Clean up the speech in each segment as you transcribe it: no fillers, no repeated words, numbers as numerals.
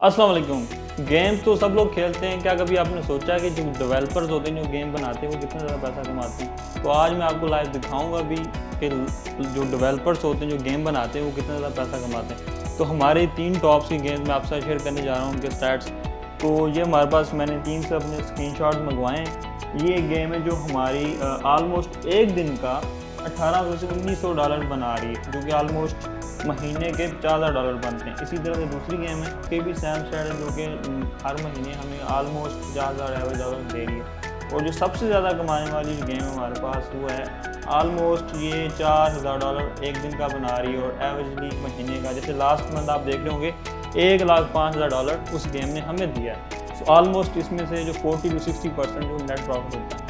अस्सलाम वालेकुम। गेम तो सब लोग खेलते हैं। क्या कभी आपने सोचा है कि जो डेवलपर्स होते हैं, जो गेम बनाते हैं, वो कितना ज़्यादा पैसा कमाते हैं? तो आज मैं आपको लाइव दिखाऊंगा भी कि जो डेवलपर्स होते हैं, जो गेम बनाते हैं, वो कितना ज़्यादा पैसा कमाते हैं। तो हमारे 3 टॉप्स की गेम्स मैं आपसे शेयर करने जा रहा हूँ, उनके स्टैट्स। तो ये हमारे पास मैंने टीम से अपने स्क्रीनशॉट मंगवाए हैं। ये एक गेम है जो हमारी आलमोस्ट एक दिन का 1800 से $1900 बना रही है, जो कि आलमोस्ट महीने के $4000 बनते हैं। इसी तरह से दूसरी गेम है KB Samstead है, जो कि हर महीने हमें आलमोस्ट 5000 एवरेज डॉलर दे रही है। और जो सबसे ज़्यादा कमाने वाली जो गेम है हमारे पास, वो है आलमोस्ट ये $4000 एक दिन का बना रही है, और एवरेजली महीने का, जैसे लास्ट मंथ आप देख रहे होंगे $1,05,000 उस गेम ने हमें दिया है। सो आलमोस्ट इसमें से जो 40 to 60% जो नेट प्रॉफिट होता है।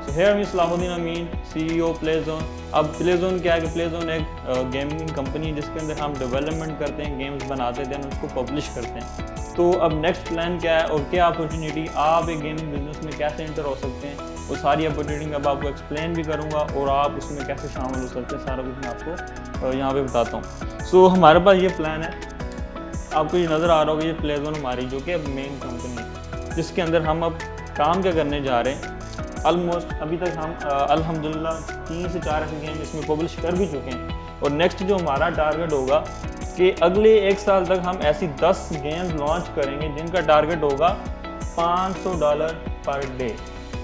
सो हेयर मी सलाहुद्दीन अमीन, CEO प्लेज़ोन। अब प्लेज़ोन क्या है कि प्लेज़ोन एक गेमिंग कंपनी है जिसके अंदर हम डेवलपमेंट करते हैं, गेम्स बनाते थे, उसको पब्लिश करते हैं। तो अब नेक्स्ट प्लान क्या है और क्या अपॉर्चुनिटी, आप एक गेमिंग बिजनेस में कैसे एंटर हो सकते हैं, वो सारी अपॉर्चुनिटी मैं अब आपको एक्सप्लेन भी करूँगा, और आप उसमें कैसे शामिल हो सकते हैं, सारा कुछ मैं आपको यहाँ पे बताता हूँ। सो हमारे पास ये प्लान है, आपको ये नज़र आ रहा होगा, ये प्लेज़ोन हमारी जो कि मेन कंपनी है, जिसके अंदर हम अब काम क्या करने जा रहे हैं। ऑलमोस्ट अभी तक हम अल्हम्दुलिल्लाह 3 से 4 ऐसे गेम इसमें पब्लिश कर भी चुके हैं, और नेक्स्ट जो हमारा टारगेट होगा कि अगले 1 साल तक हम ऐसी 10 गेम्स लॉन्च करेंगे जिनका टारगेट होगा $500 पर डे,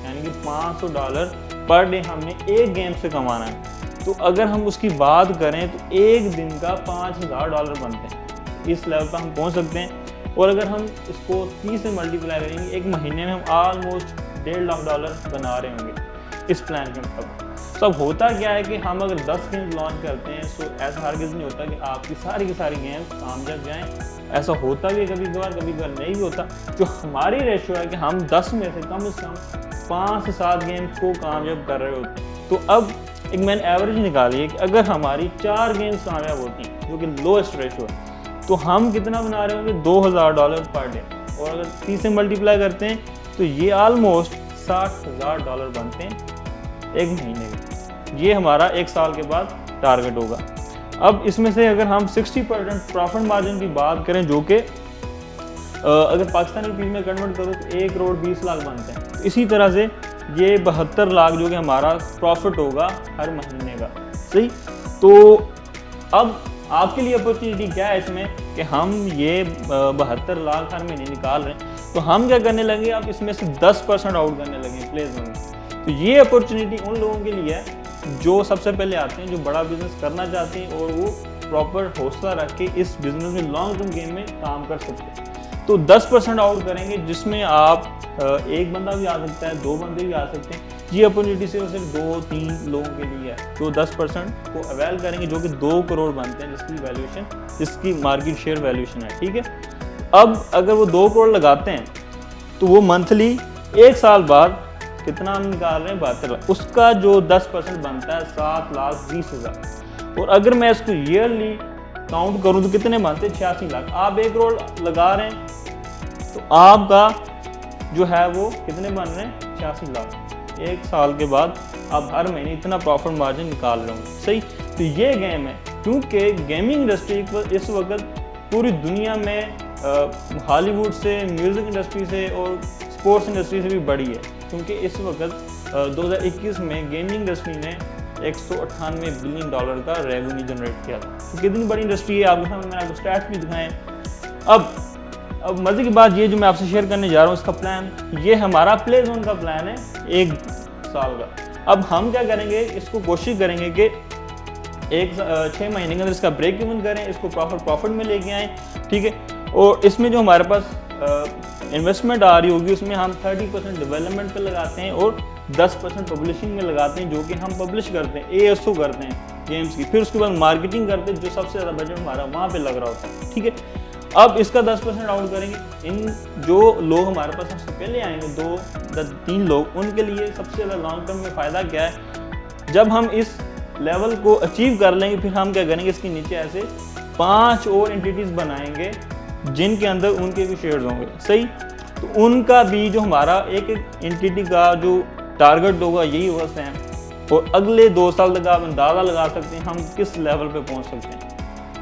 यानी कि $500 पर डे हमने एक गेम से कमाना है। तो अगर हम उसकी बात करें तो एक दिन का $5000 बनते हैं। इस लेवल पर हम पहुंच सकते हैं, और अगर हम इसको 30 से मल्टीप्लाई करेंगे, एक महीने में हम आलमोस्ट $1,50,000 बना रहे होंगे इस प्लान के मुताबिक। तो अब होता क्या है कि हम अगर 10 गेम्स लॉन्च करते हैं, सो ऐसा हरगिज़ नहीं होता कि आपकी सारी की सारी गेम्स कामयाब जाएं। ऐसा होता भी है कभी कभार नहीं भी होता। जो हमारी रेशो है कि हम 10 में से कम 5 से 7 गेम्स को कामयाब कर रहे होते हैं। तो अब एक मैंने एवरेज निकाली है कि अगर हमारी 4 गेम्स कामयाब होती हैं, जो कि लोएस्ट रेशो है, तो हम कितना बना रहे होंगे $2000 पर डे। और अगर 30 से मल्टीप्लाई करते हैं तो ये आलमोस्ट $60,000 बनते हैं एक महीने के। ये हमारा 1 साल के बाद टारगेट होगा। अब इसमें से अगर हम 60% प्रॉफिट मार्जिन की बात करें, जो कि अगर पाकिस्तानी रुपीज़ में कन्वर्ट करो तो 1,20,00,000 बनते हैं। तो इसी तरह से ये 72 लाख जो कि हमारा प्रॉफिट होगा हर महीने का। सही। तो अब आपके लिए अपॉर्चुनिटी क्या है इसमें कि हम ये 72 लाख हर महीने निकाल रहे हैं, तो हम क्या करने लगे, आप इसमें से 10% आउट करने लगे प्लेज़ोन में। तो ये अपॉर्चुनिटी उन लोगों के लिए है जो सबसे पहले आते हैं, जो बड़ा बिजनेस करना चाहते हैं, और वो प्रॉपर हौसला रख के इस बिजनेस में लॉन्ग टर्म गेम में काम कर सकते हैं। तो 10% आउट करेंगे, जिसमें आप एक बंदा भी आ सकता है, 2 बंदे भी आ सकते हैं। ये अपॉर्चुनिटी सिर्फ 2-3 लोगों के लिए है जो 10% को अवेल करेंगे, जो कि 2 करोड़ बनते हैं, जिसकी वैल्यूएशन, जिसकी मार्केट शेयर वैल्यूएशन है। ठीक है। अब अगर वो 2 करोड़ लगाते हैं तो वो मंथली 1 साल बाद कितना हम निकाल रहे हैं, 72 लाख। उसका जो 10% बनता है 7,20,000। और अगर मैं इसको ईयरली काउंट करूं तो कितने बनते हैं, 86 लाख। आप 1 करोड़ लगा रहे हैं तो आपका जो है वो कितने बन रहे हैं, 86 लाख। 1 साल के बाद आप हर महीने इतना प्रॉफिट मार्जिन निकाल रहे होंगे। सही। तो ये गेम है, क्योंकि गेमिंग इंडस्ट्री इस वक्त पूरी दुनिया में हॉलीवुड से, म्यूज़िक इंडस्ट्री से और स्पोर्ट्स इंडस्ट्री से भी बड़ी है, क्योंकि इस वक्त 2021 में गेमिंग इंडस्ट्री ने $198 बिलियन का रेवेन्यू जनरेट किया था। तो कितनी बड़ी इंडस्ट्री है, आपके सामने मैंने आपको स्टैट्स भी दिखाए हैं। अब मज़े की बात ये जो मैं आपसे शेयर करने जा रहा हूँ, इसका प्लान, ये हमारा प्लेज़ोन का प्लान है 1 साल का। अब हम क्या करेंगे, इसको कोशिश करेंगे कि 6 महीने के अंदर इसका ब्रेक इवन करें, इसको प्रॉफिट में लेके आएँ। ठीक है। और इसमें जो हमारे पास इन्वेस्टमेंट आ रही होगी, उसमें हम 30% डेवलपमेंट पे लगाते हैं और 10% पब्लिशिंग में लगाते हैं, जो कि हम पब्लिश करते हैं, ASO करते हैं गेम्स की। फिर उसके बाद मार्केटिंग करते हैं, जो सबसे ज़्यादा बजट हमारा वहाँ पे लग रहा होता है। ठीक है। अब इसका 10% आउट करेंगे। इन जो लोग हमारे पास सबसे पहले आएंगे, 2-3 लोग, उनके लिए सबसे ज़्यादा लॉन्ग टर्म में फ़ायदा क्या है, जब हम इस लेवल को अचीव कर लेंगे, फिर हम क्या करेंगे, इसके नीचे ऐसे 5 और एंटिटीज़ बनाएंगे जिनके अंदर उनके भी शेयर्स होंगे। सही। तो उनका भी जो हमारा एक एंटिटी का जो टारगेट होगा यही होगा सेम। और अगले 2 साल तक आप अंदाज़ा लगा सकते हैं हम किस लेवल पे पहुंच सकते हैं।